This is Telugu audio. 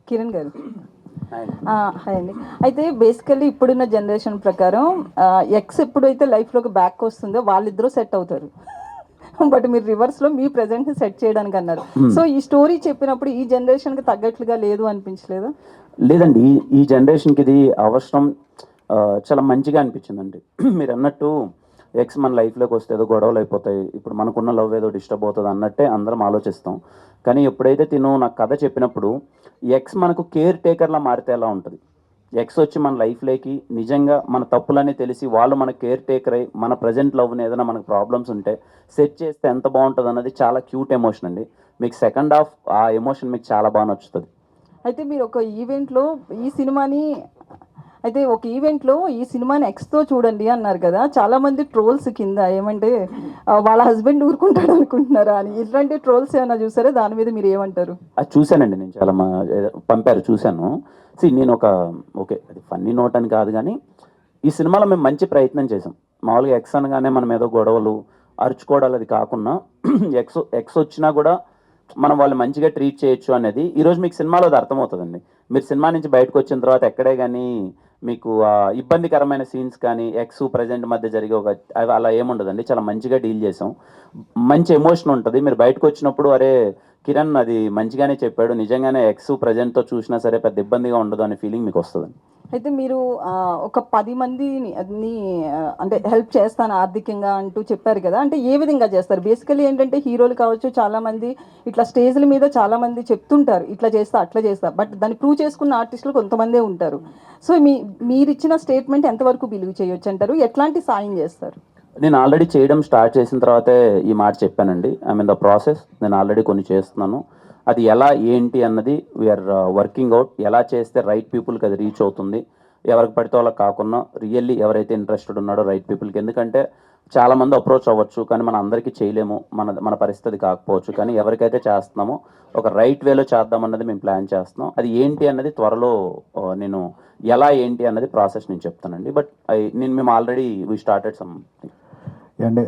కిరణ్ గారు. హాయ్ అండి. అయితే బేసికల్లీ ఇప్పుడున్న జనరేషన్ ప్రకారం ఎక్స్ ఎప్పుడైతే లైఫ్లోకి బ్యాక్ వస్తుందో వాళ్ళిద్దరూ సెట్ అవుతారు. బట్ మీరు రివర్స్లో మీ ప్రజెంట్ని సెట్ చేయడానికి అన్నారు. సో ఈ స్టోరీ చెప్పినప్పుడు ఈ జనరేషన్కి తగ్గట్లుగా లేదు అనిపించలేదు? లేదండి, ఈ జనరేషన్కి ఇది అవసరం. చాలా మంచిగా అనిపించిందండి. మీరు అన్నట్టు ఎక్స్ మన లైఫ్లోకి వస్తే ఏదో గొడవలు అయిపోతాయి, ఇప్పుడు మనకున్న లవ్ ఏదో డిస్టర్బ్ అవుతుంది అన్నట్టే అందరం ఆలోచిస్తాం. కానీ ఎప్పుడైతే తిను నాకు కథ చెప్పినప్పుడు ఎక్స్ మనకు కేర్ టేకర్లా మారితే ఎలా ఉంటుంది, ఎక్స్ వచ్చి మన లైఫ్లోకి నిజంగా మన తప్పులని తెలిసి వాళ్ళు మన కేర్ టేకర్ అయ్యి మన ప్రజెంట్ లవ్ని ఏదైనా మనకు ప్రాబ్లమ్స్ ఉంటే సెట్ చేస్తే ఎంత బాగుంటుంది అన్నది చాలా క్యూట్ ఎమోషన్ అండి. మీకు సెకండ్ హాఫ్ ఆ ఎమోషన్ మీకు చాలా బాగా నచ్చుతుంది. అయితే మీరు ఒక ఈవెంట్లో ఈ సినిమాని ఈ సినిమాని ఎక్స్తో చూడండి అన్నారు కదా, చాలా మంది ట్రోల్స్ కింద ఏమంటే వాళ్ళ హస్బెండ్ ఊరుకుంటాడు అనుకుంటున్నారా అని, ఇట్లాంటి ట్రోల్స్ ఏమైనా చూసారా? దాని మీద మీరు ఏమంటారు? అది చూశానండి, నేను చాలా పంపారు చూశాను. నేను ఓకే అది ఫన్నీ నోట్ అని కాదు, కానీ ఈ సినిమాలో మేము మంచి ప్రయత్నం చేసాం. మామూలుగా ఎక్స్ అనగానే మనం ఏదో గొడవలు అరుచుకోవడాలు అది కాకుండా ఎక్స్ వచ్చినా కూడా మనం వాళ్ళు మంచిగా ట్రీట్ చేయొచ్చు అనేది ఈరోజు మీకు సినిమాలో అది అర్థమవుతుందండి. మీరు సినిమా నుంచి బయటకు వచ్చిన తర్వాత ఎక్కడే కానీ మీకు ఇబ్బందికరమైన సీన్స్ కానీ ఎక్స్ ప్రజెంట్ మధ్య జరిగే అవి అలా ఏముండదండి. చాలా మంచిగా డీల్ చేసాం, మంచి ఎమోషన్ ఉంటుంది. మీరు బయటకు వచ్చినప్పుడు అరే కిరణ్ అది మంచిగానే చెప్పాడు, నిజంగానే ఎక్స్ ప్రజెంట్తో చూసినా సరే పెద్ద ఇబ్బందిగా ఉండదు అనే ఫీలింగ్ మీకు వస్తుందండి. అయితే మీరు ఒక 10 మందిని అంటే హెల్ప్ చేస్తాను ఆర్థికంగా అంటూ చెప్పారు కదా, అంటే ఏ విధంగా చేస్తారు? బేసికలీ ఏంటంటే హీరోలు కావచ్చు, చాలామంది ఇట్లా స్టేజ్ల మీద చాలామంది చెప్తుంటారు ఇట్లా చేస్తా అట్లా చేస్తా, బట్ దాన్ని ప్రూవ్ చేసుకున్న ఆర్టిస్టులు కొంతమందే ఉంటారు. సో మీరు ఇచ్చిన స్టేట్మెంట్ ఎంతవరకు బిలీవ్ చేయొచ్చు అంటారు? ఎట్లాంటి సాయం చేస్తారు? నేను ఆల్రెడీ చేయడం స్టార్ట్ చేసిన తర్వాతే ఈ మాట చెప్పానండి. I mean the process. నేను ఆల్రెడీ కొన్ని చేస్తున్నాను, అది ఎలా ఏంటి అన్నది వీఆర్ వర్కింగ్ అవుట్. ఎలా చేస్తే రైట్ పీపుల్కి అది రీచ్ అవుతుంది, ఎవరికి పడితే వాళ్ళకి కాకుండా రియల్లీ ఎవరైతే ఇంట్రెస్టెడ్ ఉన్నాడో రైట్ పీపుల్కి. ఎందుకంటే చాలామంది అప్రోచ్ అవ్వచ్చు, కానీ మన అందరికీ చేయలేము, మన పరిస్థితి కాకపోవచ్చు. కానీ ఎవరికైతే చేస్తున్నామో ఒక రైట్ వేలో చేద్దామన్నది మేము ప్లాన్ చేస్తున్నాం. అది ఏంటి అన్నది త్వరలో నేను ఎలా ఏంటి అన్నది ప్రాసెస్ నేను చెప్తానండి. బట్ మేము ఆల్రెడీ వీ స్టార్టెడ్ సంథింగ్. అండి